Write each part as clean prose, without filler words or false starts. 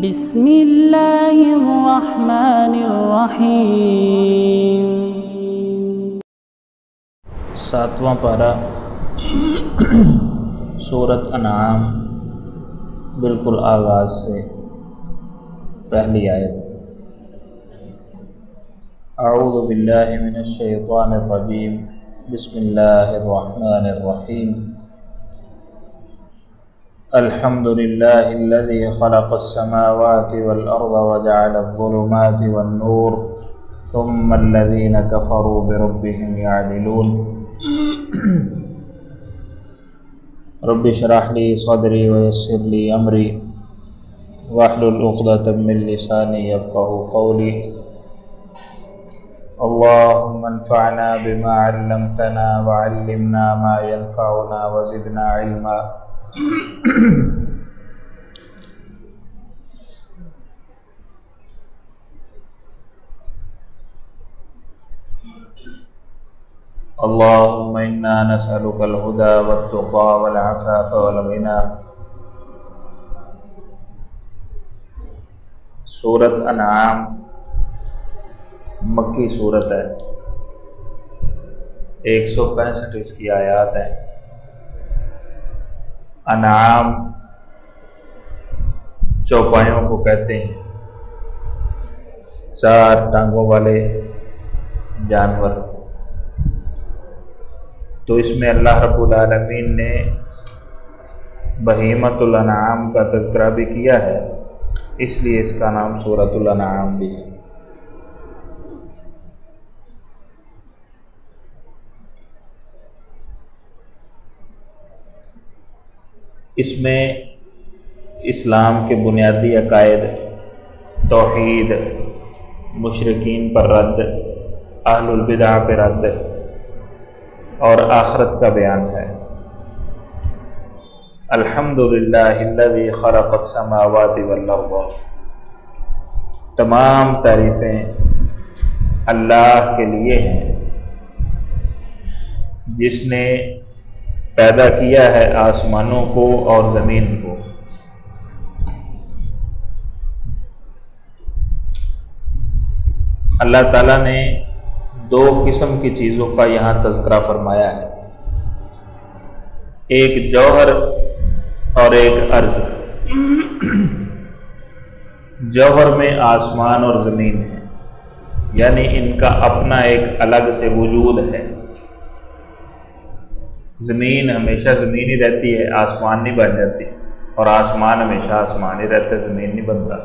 بسم اللہ الرحمن الرحیم۔ ساتواں پارہ سورۃ انعام، بالکل آغاز سے پہلی آیت۔ اعوذ باللہ من الشیطان الرجیم، بسم اللہ الرحمن الرحیم۔ الحمد للہ الذی خلق السماوات والارض وجعل الظلمات والنور ثم الذین کفروا بربهم یعدلون۔ رب اشرح لی صدری ویسر لی امری واحلل عقدۃ من لسانی یفقهوا قولی۔ اللهم انفعنا بما علمتنا وعلمنا ما ينفعنا وزدنا علما۔ اللهم انا نسألك الهدى والتقى والعفاف والغنى۔ سورۃ انعام مکی سورت ہے، 165 اس کی آیات ہیں۔ انعام چوپایوں کو کہتے ہیں، 4 ٹانگوں والے جانور۔ تو اس میں اللہ رب العالمین نے بہیمۃ الانعام کا تذکرہ بھی کیا ہے، اس لیے اس کا نام سورۃ الانعام بھی ہے۔ اس میں اسلام کے بنیادی عقائد، توحید، مشرکین پر رد، اہل البدع پر رد اور آخرت کا بیان ہے۔ الحمد للہ الذی خلق السماوات والارض، تمام تعریفیں اللہ کے لیے ہیں جس نے پیدا کیا ہے آسمانوں کو اور زمین کو۔ اللہ تعالیٰ نے 2 قسم کی چیزوں کا یہاں تذکرہ فرمایا ہے، ایک جوہر اور ایک عرض۔ جوہر میں آسمان اور زمین ہے، یعنی ان کا اپنا ایک الگ سے وجود ہے۔ زمین ہمیشہ زمین ہی رہتی ہے، آسمان نہیں بن جاتی، اور آسمان ہمیشہ آسمان ہی رہتا ہے، زمین نہیں بنتا۔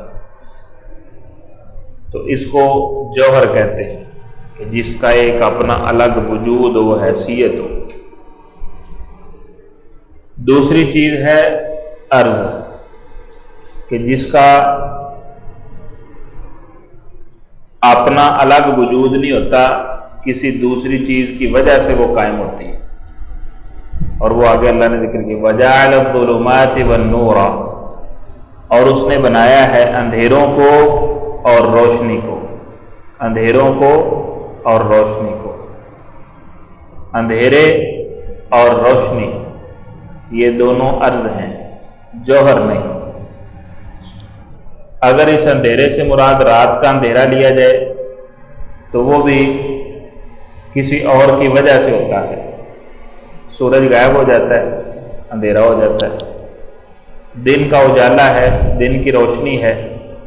تو اس کو جوہر کہتے ہیں کہ جس کا ایک اپنا الگ وجود و حیثیت ہو۔ دوسری چیز ہے عرض، کہ جس کا اپنا الگ وجود نہیں ہوتا، کسی دوسری چیز کی وجہ سے وہ قائم ہوتی ہے، اور وہ آگے اللہ نے ذکر کیا وَجَعَلَ الظُّلُمَاتِ وَالنُّورَ، اور اس نے بنایا ہے اندھیروں کو اور روشنی کو، اندھیروں کو اور روشنی کو۔ اندھیرے اور روشنی یہ دونوں عرض ہیں، جوہر نہیں۔ اگر اس اندھیرے سے مراد رات کا اندھیرا لیا جائے تو وہ بھی کسی اور کی وجہ سے ہوتا ہے، سورج غائب ہو جاتا ہے، اندھیرا ہو جاتا ہے۔ دن کا اجالا ہے، دن کی روشنی ہے،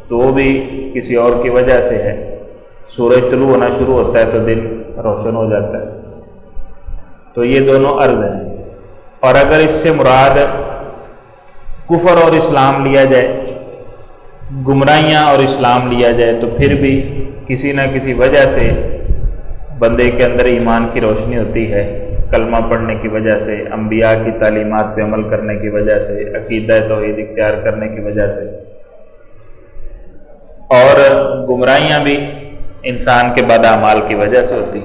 تو وہ بھی کسی اور کی وجہ سے ہے۔ سورج طلوع ہونا شروع ہوتا ہے تو دن روشن ہو جاتا ہے۔ تو یہ دونوں عرض ہیں۔ اور اگر اس سے مراد کفر اور اسلام لیا جائے، گمراہیاں اور اسلام لیا جائے، تو پھر بھی کسی نہ کسی وجہ سے بندے کے اندر ایمان کی روشنی ہوتی ہے، کلمہ پڑھنے کی وجہ سے، انبیاء کی تعلیمات پہ عمل کرنے کی وجہ سے، عقیدہ توحید اختیار کرنے کی وجہ سے۔ اور گمراہیاں بھی انسان کے بد اعمال کی وجہ سے ہوتی۔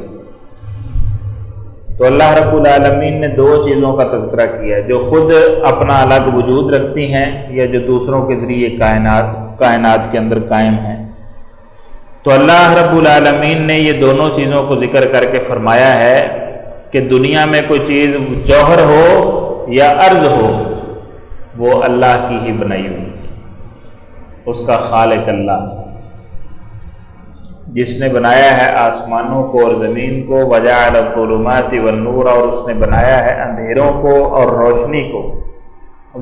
تو اللہ رب العالمین نے 2 چیزوں کا تذکرہ کیا ہے، جو خود اپنا الگ وجود رکھتی ہیں یا جو دوسروں کے ذریعے کائنات کے اندر قائم ہیں۔ تو اللہ رب العالمین نے یہ دونوں چیزوں کو ذکر کر کے فرمایا ہے کہ دنیا میں کوئی چیز جوہر ہو یا عرض ہو، وہ اللہ کی ہی بنائی ہوئی۔ اس کا خالق اللہ، جس نے بنایا ہے آسمانوں کو اور زمین کو، وجعل الظلمات والنور، اور اس نے بنایا ہے اندھیروں کو اور روشنی کو۔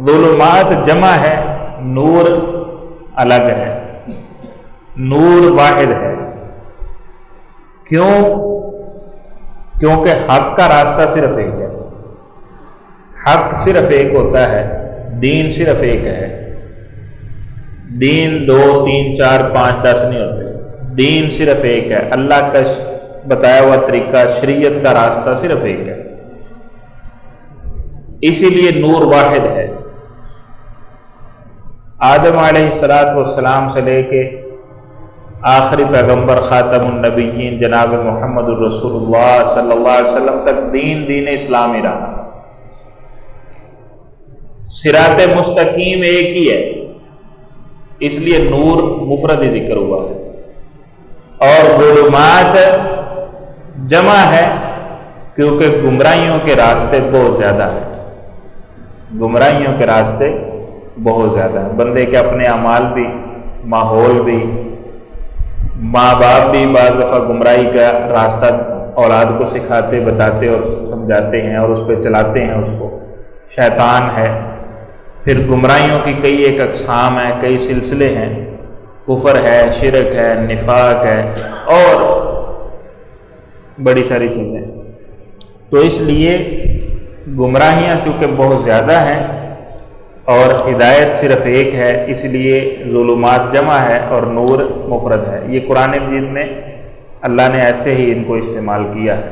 ظلمات جمع ہے، نور الگ ہے، نور واحد ہے۔ کیوں؟ کیونکہ حق کا راستہ صرف ایک ہے، حق صرف ایک ہوتا ہے، دین صرف ایک ہے۔ دین 2 3 4 5 10 نہیں ہوتے، دین صرف ایک ہے، اللہ کا بتایا ہوا طریقہ، شریعت کا راستہ صرف ایک ہے، اسی لیے نور واحد ہے۔ آدم علیہ السلام سے لے کے آخری پیغمبر خاتم النبیین جناب محمد الرسول اللہ صلی اللہ علیہ وسلم تک دین اسلام ہی رہا۔ صراط مستقیم ایک ہی ہے، اس لیے نور مفرد ہی ذکر ہوا ہے، اور ظلمات جمع ہے کیونکہ گمراہیوں کے راستے بہت زیادہ ہیں، گمراہیوں کے راستے بہت زیادہ ہیں۔ بندے کے اپنے اعمال بھی، ماحول بھی، ماں باپ بھی بعض دفعہ گمراہی کا راستہ اولاد کو سکھاتے، بتاتے اور سمجھاتے ہیں اور اس پہ چلاتے ہیں اس کو، شیطان ہے۔ پھر گمراہیوں کی کئی ایک اقسام ہیں، کئی سلسلے ہیں، کفر ہے، شرک ہے، نفاق ہے، اور بڑی ساری چیزیں۔ تو اس لیے گمراہیاں چونکہ بہت زیادہ ہیں اور ہدایت صرف ایک ہے، اس لیے ظلمات جمع ہے اور نور مفرد ہے۔ یہ قرآن مجید میں اللہ نے ایسے ہی ان کو استعمال کیا ہے۔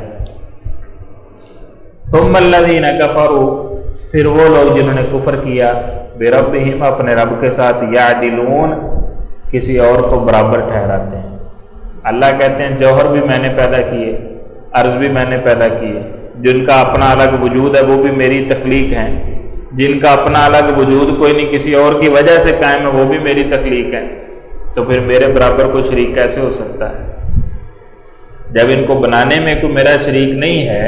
ثم الذین کفروا، پھر وہ لوگ جنہوں نے کفر کیا، بربہم، اپنے رب کے ساتھ، یعدلون، کسی اور کو برابر ٹھہراتے ہیں۔ اللہ کہتے ہیں جوہر بھی میں نے پیدا کیے، عرض بھی میں نے پیدا کیے، جن کا اپنا الگ وجود ہے وہ بھی میری تخلیق ہیں، جن کا اپنا الگ وجود کوئی نہیں، کسی اور کی وجہ سے قائم ہے، وہ بھی میری تخلیق ہے، تو پھر میرے برابر کوئی شریک کیسے ہو سکتا ہے؟ جب ان کو بنانے میں کوئی میرا شریک نہیں ہے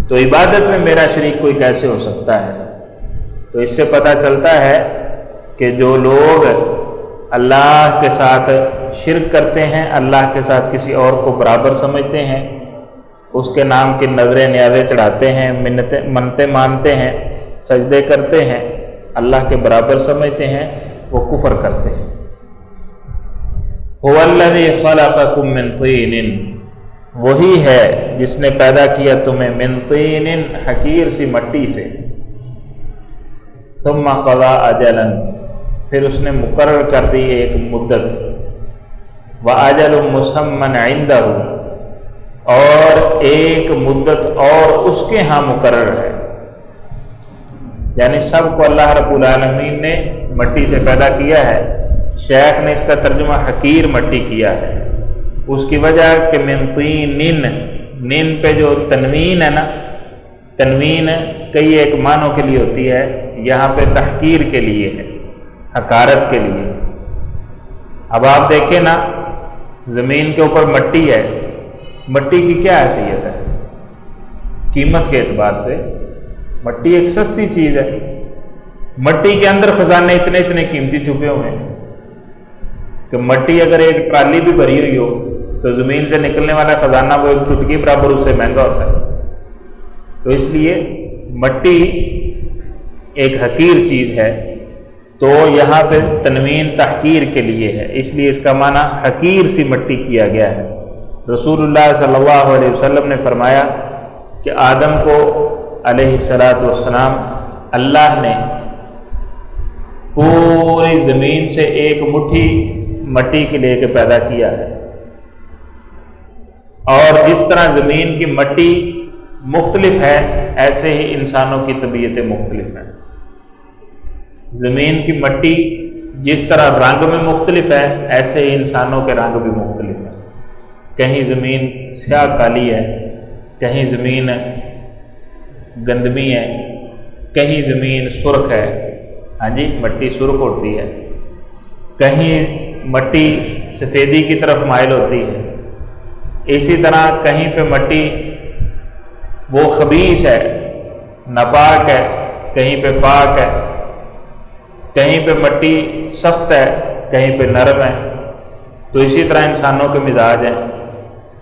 تو عبادت میں میرا شریک کوئی کیسے ہو سکتا ہے؟ تو اس سے پتہ چلتا ہے کہ جو لوگ اللہ کے ساتھ شرک کرتے ہیں، اللہ کے ساتھ کسی اور کو برابر سمجھتے ہیں، اس کے نام کی نظریں نیازیں چڑھاتے ہیں، منتیں مانتے ہیں، سجدے کرتے ہیں، اللہ کے برابر سمجھتے ہیں، وہ کفر کرتے ہیں۔ هو الذی خلقکم من طین، وہی ہے جس نے پیدا کیا تمہیں من طین، حقیر سی مٹی سے، ثم قضى اجلا، پھر اس نے مقرر کر دی ایک مدت، واجل مسمى عنده، اور ایک مدت اور اس کے ہاں مقرر ہے۔ یعنی سب کو اللہ رب العالمین نے مٹی سے پیدا کیا ہے۔ شیخ نے اس کا ترجمہ حقیر مٹی کیا ہے، اس کی وجہ کہ من طین، نین پہ جو تنوین ہے نا، تنوین کئی ایک معنوں کے لیے ہوتی ہے، یہاں پہ تحقیر کے لیے ہے، حقارت کے لیے۔ اب آپ دیکھیں نا، زمین کے اوپر مٹی ہے، مٹی کی کیا حیثیت ہے؟ قیمت کے اعتبار سے مٹی ایک سستی چیز ہے، مٹی کے اندر خزانے اتنے اتنے قیمتی چھپے ہوئے ہیں کہ مٹی اگر ایک ٹرالی بھی بھری ہوئی ہو تو زمین سے نکلنے والا خزانہ وہ ایک چٹکی برابر اس سے مہنگا ہوتا ہے۔ تو اس لیے مٹی ایک حقیر چیز ہے، تو یہاں پہ تنوین تحقیر کے لیے ہے، اس لیے اس کا معنی حقیر سی مٹی کیا گیا ہے۔ رسول اللہ صلی اللہ علیہ وسلم نے فرمایا کہ آدم کو علیہ السلام اللہ نے پوری زمین سے ایک مٹھی مٹی کے لے کے پیدا کیا ہے، اور جس طرح زمین کی مٹی مختلف ہے ایسے ہی انسانوں کی طبیعتیں مختلف ہیں۔ زمین کی مٹی جس طرح رنگ میں مختلف ہے ایسے ہی انسانوں کے رنگ بھی مختلف ہیں۔ کہیں زمین سیاہ کالی ہے، کہیں زمین گندمی ہے، کہیں زمین سرخ ہے، ہاں جی مٹی سرخ ہوتی ہے، کہیں مٹی سفیدی کی طرف مائل ہوتی ہے، اسی طرح کہیں پہ مٹی وہ خبیث ہے، ناپاک ہے، کہیں پہ پاک ہے، کہیں پہ مٹی سخت ہے، کہیں پہ نرم ہے. تو اسی طرح انسانوں کے مزاج ہیں،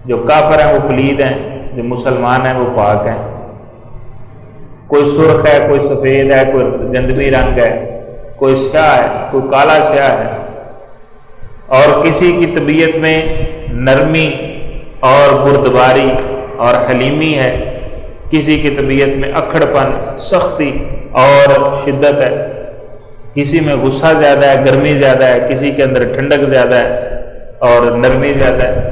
جو کافر ہیں وہ پلید ہیں، جو مسلمان ہیں وہ پاک ہیں. کوئی سرخ ہے، کوئی سفید ہے، کوئی گندمی رنگ ہے، کوئی سیاہ ہے، کوئی کالا سیاہ ہے. اور کسی کی طبیعت میں نرمی اور بردباری اور حلیمی ہے، کسی کی طبیعت میں اکھڑ پن، سختی اور شدت ہے. کسی میں غصہ زیادہ ہے، گرمی زیادہ ہے، کسی کے اندر ٹھنڈک زیادہ ہے اور نرمی زیادہ ہے.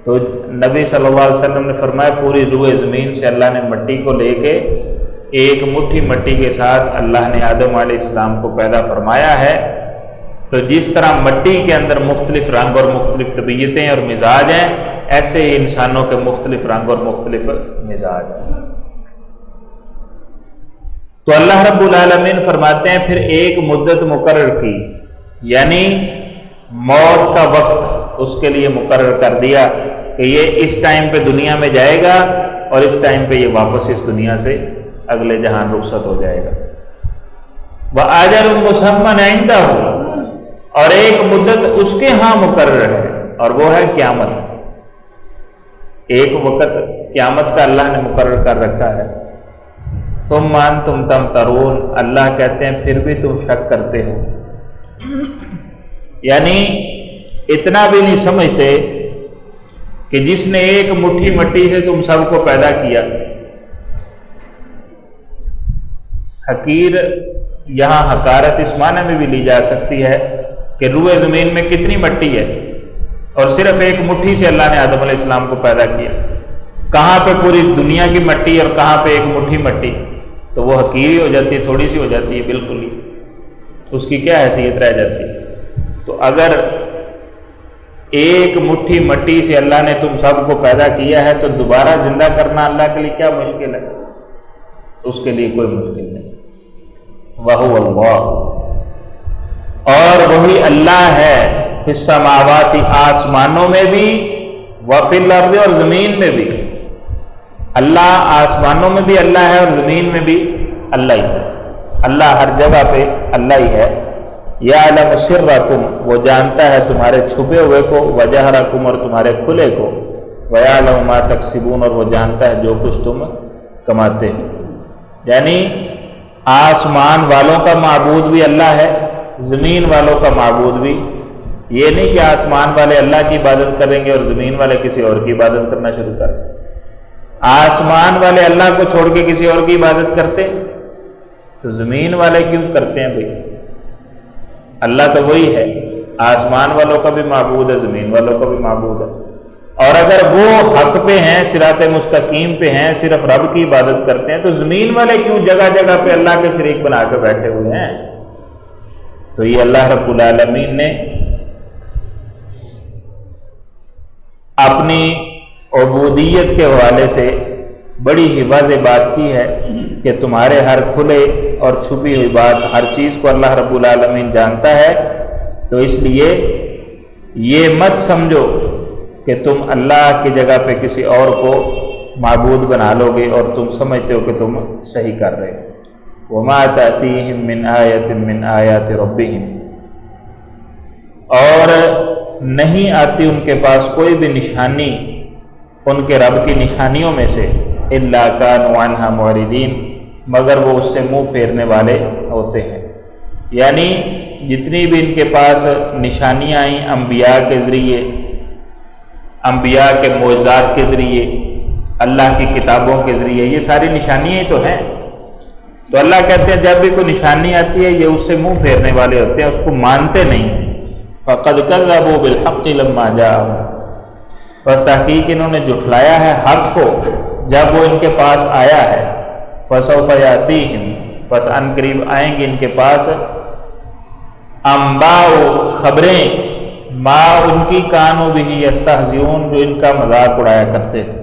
تو نبی صلی اللہ علیہ وسلم نے فرمایا پوری روئے زمین سے اللہ نے مٹی کو لے کے ایک مٹھی مٹی کے ساتھ اللہ نے آدم علیہ السلام کو پیدا فرمایا ہے. تو جس طرح مٹی کے اندر مختلف رنگ اور مختلف طبیعتیں اور مزاج ہیں، ایسے ہی انسانوں کے مختلف رنگ اور مختلف مزاج ہیں. تو اللہ رب العالمین فرماتے ہیں پھر ایک مدت مقرر کی، یعنی موت کا وقت اس کے لیے مقرر کر دیا کہ یہ اس ٹائم پہ دنیا میں جائے گا اور اس ٹائم پہ یہ واپس اس دنیا سے اگلے جہان رخصت ہو جائے گا. وَأَجَلٌ مُّسَمًّى عِندَهُ، اور ایک مدت اس کے ہاں مقرر ہے اور وہ ہے قیامت. ایک وقت قیامت کا اللہ نے مقرر کر رکھا ہے. ثُمَّ أَنتُمْ تَمْتَرُونَ، اللہ کہتے ہیں پھر بھی تم شک کرتے ہو، یعنی اتنا بھی نہیں سمجھتے کہ جس نے ایک مٹھی مٹی سے تم سب کو پیدا کیا. حقیر یہاں حقارت اس معنی میں بھی لی جا سکتی ہے کہ روئے زمین میں کتنی مٹی ہے اور صرف ایک مٹھی سے اللہ نے آدم علیہ السلام کو پیدا کیا. کہاں پہ پوری دنیا کی مٹی اور کہاں پہ ایک مٹھی مٹی، تو وہ حقیر ہی ہو جاتی ہے، تھوڑی سی ہو جاتی ہے، بالکل ہی اس کی کیا حیثیت رہ جاتی ہے. تو اگر ایک مٹھی مٹی سے اللہ نے تم سب کو پیدا کیا ہے تو دوبارہ زندہ کرنا اللہ کے لیے کیا مشکل ہے؟ اس کے لیے کوئی مشکل نہیں. وَهُوَ اللَّهُ، اور وہی اللہ ہے، فِي السَّمَاوَاتِ، آسمانوں میں بھی، وَفِي الْأَرْضِ، اور زمین میں بھی. اللہ آسمانوں میں بھی اللہ ہے اور زمین میں بھی اللہ ہی ہے. اللہ ہر جگہ پہ اللہ ہی ہے. یعلم سرکم، وہ جانتا ہے تمہارے چھپے ہوئے کو، وجہرکم، اور تمہارے کھلے کو، ویعلم ما تکسبون، اور وہ جانتا ہے جو کچھ تم کماتے ہو. یعنی آسمان والوں کا معبود بھی اللہ ہے، زمین والوں کا معبود بھی. یہ نہیں کہ آسمان والے اللہ کی عبادت کریں گے اور زمین والے کسی اور کی عبادت کرنا شروع کر دیں. آسمان والے اللہ کو چھوڑ کے کسی اور کی عبادت کرتے تو زمین والے کیوں کرتے ہیں بھائی؟ اللہ تو وہی ہے، آسمان والوں کا بھی معبود ہے، زمین والوں کا بھی معبود ہے. اور اگر وہ حق پہ ہیں، صراط مستقیم پہ ہیں، صرف رب کی عبادت کرتے ہیں، تو زمین والے کیوں جگہ جگہ پہ اللہ کے شریک بنا کے بیٹھے ہوئے ہیں؟ تو یہ اللہ رب العالمین نے اپنی عبودیت کے حوالے سے بڑی ہی واضح بات کی ہے کہ تمہارے ہر کھلے اور چھپی ہوئی بات، ہر چیز کو اللہ رب العالمین جانتا ہے. تو اس لیے یہ مت سمجھو کہ تم اللہ کی جگہ پہ کسی اور کو معبود بنا لو گے اور تم سمجھتے ہو کہ تم صحیح کر رہے ہو. وَمَا تَأْتِيهِم مِّنْ آيَةٍ مِّنْ آيَاتِ رَبِّهِمْ، اور نہیں آتی ان کے پاس کوئی بھی نشانی ان کے رب کی نشانیوں میں سے، إِلَّا كَانُوا عَنْهَا مُعْرِضِينَ، مگر وہ اس سے منہ پھیرنے والے ہوتے ہیں. یعنی جتنی بھی ان کے پاس نشانیاں آئیں انبیاء کے ذریعے، انبیاء کے معجزات کے ذریعے، اللہ کی کتابوں کے ذریعے، یہ ساری نشانیاں ہی تو ہیں. تو اللہ کہتے ہیں جب بھی کوئی نشانی آتی ہے یہ اس سے منہ پھیرنے والے ہوتے ہیں، اس کو مانتے نہیں. فَقَدْ كَذَّبُوا بِالْحَقِّ لَمَّا جَاءَهُمْ، بس تحقیق انہوں نے جھٹلایا ہے حق کو جب وہ ان کے پاس آیا ہے. فَسَوْفَ يَأْتِيهِمْ، بس ان قریب آئیں گے ان کے پاس، انباء، خبریں، ما ان کی کانوا بہ یستہزئون، جو ان کا مذاق اڑایا کرتے تھے.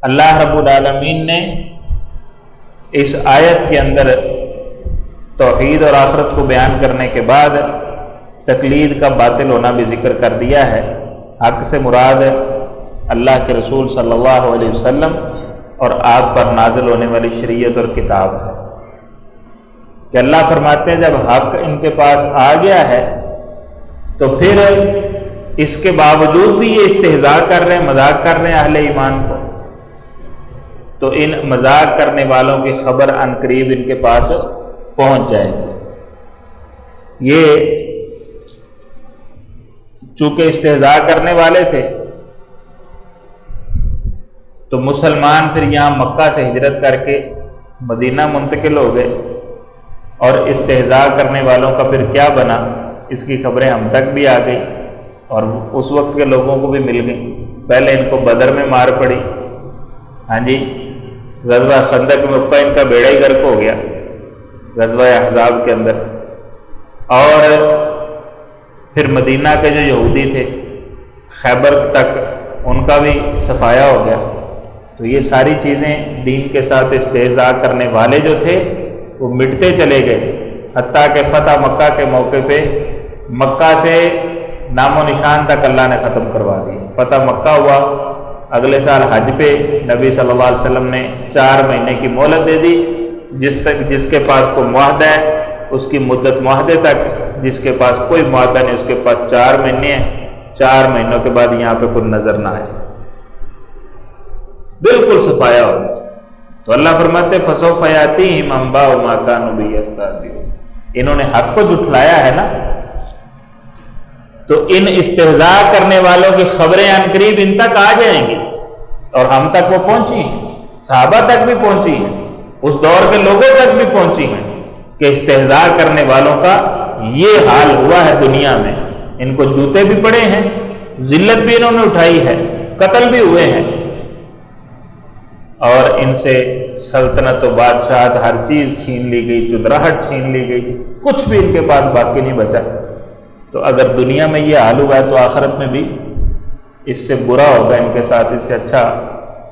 اللہ رب العالمین نے اس آیت کے اندر توحید اور آخرت کو بیان کرنے کے بعد تقلید کا باطل ہونا بھی ذکر کر دیا ہے. حق سے مراد اللہ کے رسول صلی اللہ علیہ وسلم اور آپ پر نازل ہونے والی شریعت اور کتاب ہے. کہ اللہ فرماتے ہیں جب حق ان کے پاس آ گیا ہے تو پھر اس کے باوجود بھی یہ استہزاء کر رہے ہیں، مذاق کر رہے ہیں اہل ایمان کو، تو ان مذاق کرنے والوں کی خبر عن قریب ان کے پاس پہنچ جائے گی۔ یہ چونکہ استہزاء کرنے والے تھے تو مسلمان پھر یہاں مکہ سے ہجرت کر کے مدینہ منتقل ہو گئے، اور استہزاء کرنے والوں کا پھر کیا بنا اس کی خبریں ہم تک بھی آ گئی اور اس وقت کے لوگوں کو بھی مل گئی۔ پہلے ان کو بدر میں مار پڑی، ہاں جی، غزوہ خندق میں ان کا بیڑا ہی غرق ہو گیا غزوہ احزاب کے اندر، اور پھر مدینہ کے جو یہودی تھے خیبر تک ان کا بھی صفایا ہو گیا۔ تو یہ ساری چیزیں دین کے ساتھ استہزاء کرنے والے جو تھے وہ مٹتے چلے گئے، حتیٰ کہ فتح مکہ کے موقع پہ مکہ سے نام و نشان تک اللہ نے ختم کروا دی۔ فتح مکہ ہوا، اگلے سال حج پہ نبی صلی اللہ علیہ وسلم نے 4 مہینے کی مہلت دے دی، جس کے پاس کوئی معاہدہ ہے اس کی مدت معاہدے تک، جس کے پاس کوئی معاہدہ نہیں اس کے پاس 4 مہینے ہیں، 4 مہینوں کے بعد یہاں پہ کوئی نظر نہ آئے، بالکل صفایا ہو۔ تو اللہ فرماتے فسوف یاتیہم انباء ما کانوا بہ یستہزئون، انہوں نے حق کو جھٹلایا ہے نا، تو ان استہزاء کرنے والوں کی خبریں عن قریب ان تک آ جائیں گی، اور ہم تک وہ پہنچی ہیں، صحابہ تک بھی پہنچی ہیں، اس دور کے لوگوں تک بھی پہنچی ہیں کہ استہزاء کرنے والوں کا یہ حال ہوا ہے دنیا میں، ان کو جوتے بھی پڑے ہیں، ذلت بھی انہوں نے اٹھائی ہے، قتل بھی ہوئے ہیں، اور ان سے سلطنت و بادشاہت ہر چیز چھین لی گئی، چودراہٹ چھین لی گئی، کچھ بھی ان کے پاس باقی نہیں بچا۔ تو اگر دنیا میں یہ حال ہوا ہے تو آخرت میں بھی اس سے برا ہوگا ان کے ساتھ، اس سے اچھا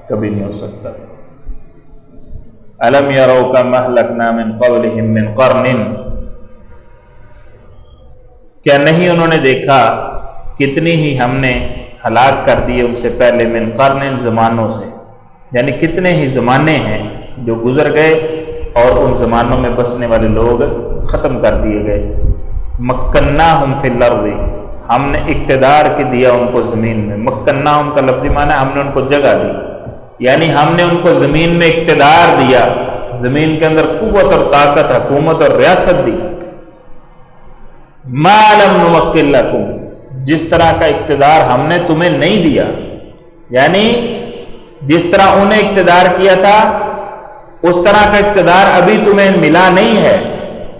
کبھی نہیں ہو سکتا۔ الم یروا کما اہلکنا من قبلہم من قرن، کیا نہیں انہوں نے دیکھا کتنی ہی ہم نے ہلاک کر دیے ان سے پہلے، من قرن زمانوں سے، یعنی کتنے ہی زمانے ہیں جو گزر گئے اور ان زمانوں میں بسنے والے لوگ ختم کر دیے گئے۔ مکناہم فی الارض، ہم نے اقتدار کی دیا ان کو زمین میں، مکناہم کا لفظی معنی ہم نے ان کو جگہ دی، یعنی ہم نے ان کو زمین میں اقتدار دیا، زمین کے اندر قوت اور طاقت، حکومت اور ریاست دی۔ ما لم نمکن لکم، جس طرح کا اقتدار ہم نے تمہیں نہیں دیا، یعنی جس طرح انہیں اقتدار کیا تھا اس طرح کا اقتدار ابھی تمہیں ملا نہیں ہے۔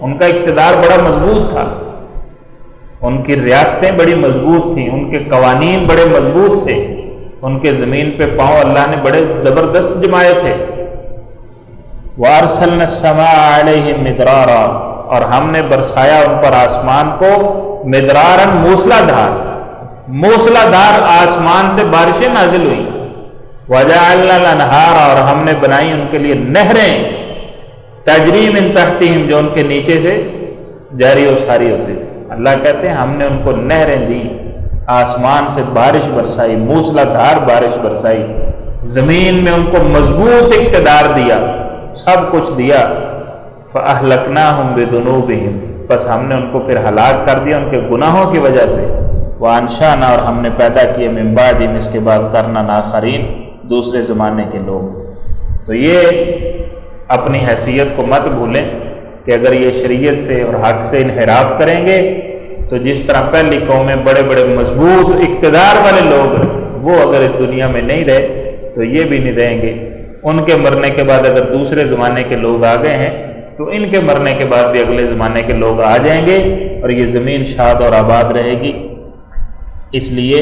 ان کا اقتدار بڑا مضبوط تھا، ان کی ریاستیں بڑی مضبوط تھیں، ان کے قوانین بڑے مضبوط تھے، ان کے زمین پہ پاؤں اللہ نے بڑے زبردست جمائے تھے۔ وَأَرْسَلْنَا السَّمَاءَ عَلَيْهِمْ مِدْرَارًا، اور ہم نے برسایا ان پر آسمان کو مدراراً، موسلا دھار آسمان سے بارشیں نازل ہوئی۔ وَجَعَلْنَا الْأَنْهَارَ، اور ہم نے بنائی ان کے لیے نہریں، تجری من تحتہم، جو ان کے نیچے سے جاری و ساری ہوتی تھی۔ اللہ کہتے ہیں ہم نے ان کو نہریں دیں، آسمان سے بارش برسائی، موسلا دھار بارش برسائی، زمین میں ان کو مضبوط اقتدار دیا، سب کچھ دیا۔ فَأَهْلَكْنَاهُمْ بِذُنُوبِهِمْ، بس ہم نے ان کو پھر ہلاک کر دیا ان کے گناہوں کی وجہ سے۔ وَأَنشَأْنَا، اور ہم نے پیدا کیے من بَعْدِهِمْ، اس کے بعد قَرْنًا آخَرِينَ، دوسرے زمانے کے لوگ۔ تو یہ اپنی حیثیت کو مت بھولیں کہ اگر یہ شریعت سے اور حق سے انحراف کریں گے تو جس طرح پہلی قومیں بڑے بڑے مضبوط اقتدار والے لوگ وہ اگر اس دنیا میں نہیں رہے تو یہ بھی نہیں رہیں گے۔ ان کے مرنے کے بعد اگر دوسرے زمانے کے لوگ آ گئے ہیں تو ان کے مرنے کے بعد بھی اگلے زمانے کے لوگ آ جائیں گے اور یہ زمین شاد اور آباد رہے گی۔ اس لیے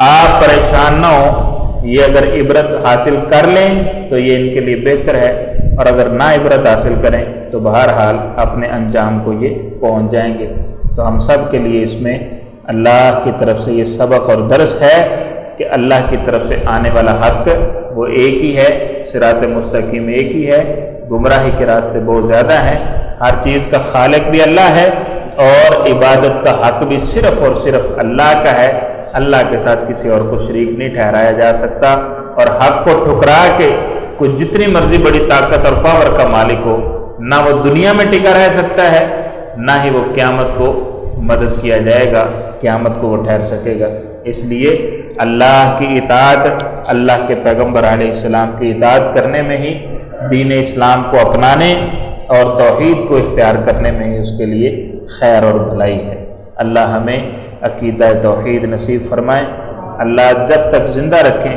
آپ پریشان نہ ہوں، یہ اگر عبرت حاصل کر لیں تو یہ ان کے لیے بہتر ہے، اور اگر نہ عبرت حاصل کریں تو بہرحال اپنے انجام کو یہ پہنچ جائیں گے۔ تو ہم سب کے لیے اس میں اللہ کی طرف سے یہ سبق اور درس ہے کہ اللہ کی طرف سے آنے والا حق وہ ایک ہی ہے، صراط مستقیم ایک ہی ہے، گمراہی کے راستے بہت زیادہ ہیں، ہر چیز کا خالق بھی اللہ ہے اور عبادت کا حق بھی صرف اور صرف اللہ کا ہے، اللہ کے ساتھ کسی اور کو شریک نہیں ٹھہرایا جا سکتا، اور حق کو ٹھکرا کے کوئی جتنی مرضی بڑی طاقت اور پاور کا مالک ہو نہ وہ دنیا میں ٹکا رہ سکتا ہے، نہ ہی وہ قیامت کو مدد کیا جائے گا، قیامت کو وہ ٹھہر سکے گا۔ اس لیے اللہ کی اطاعت، اللہ کے پیغمبر علیہ السلام کی اطاعت کرنے میں ہی، دین اسلام کو اپنانے اور توحید کو اختیار کرنے میں ہی اس کے لیے خیر اور بھلائی ہے۔ اللہ ہمیں عقیدہ توحید نصیب فرمائے، اللہ جب تک زندہ رکھیں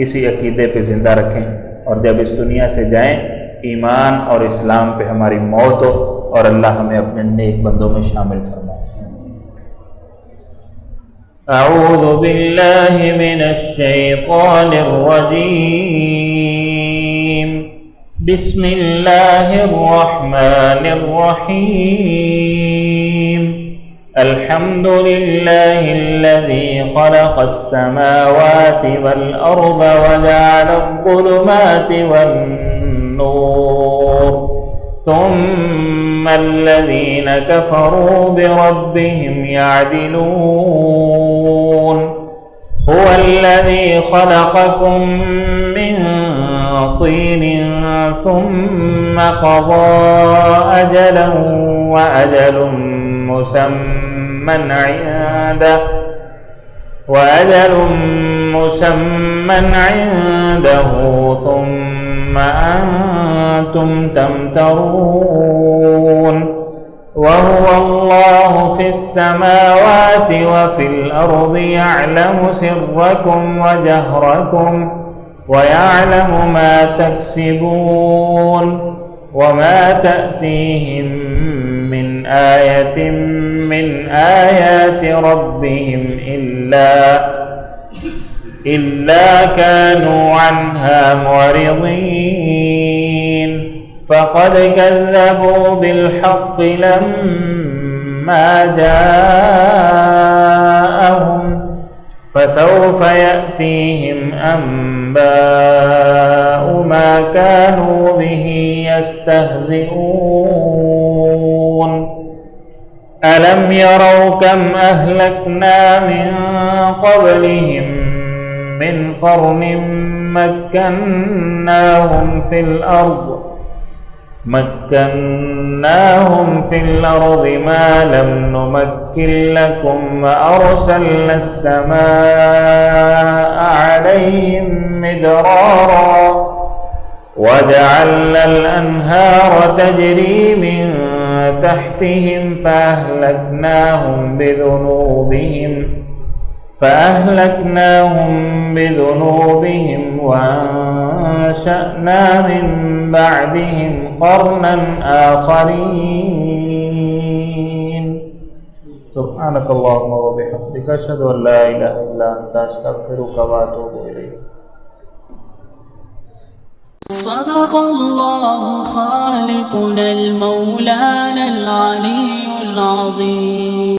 اسی عقیدے پہ زندہ رکھیں، اور جب اس دنیا سے جائیں ایمان اور اسلام پہ ہماری موت ہو، اور اللہ ہمیں اپنے نیک بندوں میں شامل فرمائے۔ اعوذ باللہ من الشیطان الرجیم، بسم اللہ الرحمن الرحیم، الحمد للہ الذی خلق السماوات والارض وجعل الظلمات والنور ثم الذین کفروا بربهم يعدلون، هو الذی خلقکم من طین ثم قضى أجلا وأجل مسمى عنده ثم أنتم تمترون، وهو الله في السماوات وفي الأرض يعلم سركم وجهركم ويعلم ما تكسبون، وما تأتيهم من آية من آيات ربهم إلا كانوا عنها معرضين، فقد كذبوا بالحق لما جاءهم، فسوف يأتيهم أنباء ما كانوا به يستهزئون، ألم يروا كم أهلكنا من قبلهم من قرن مكناهم في الأرض ما لم نمكن لكم، وأرسلنا السماء عليهم مدرارا، وجعلنا الأنهار تجري من تحتهم فأهلكناهم بذنوبهم وأنشأنا من بعدهم قرنا آخرين۔ سبحانك اللهم وبحمدك، أشهد أن لا إله إلا أنت، أستغفرك وأتوب إليك۔ صدق الله خالقنا المولانا العلي العظيم۔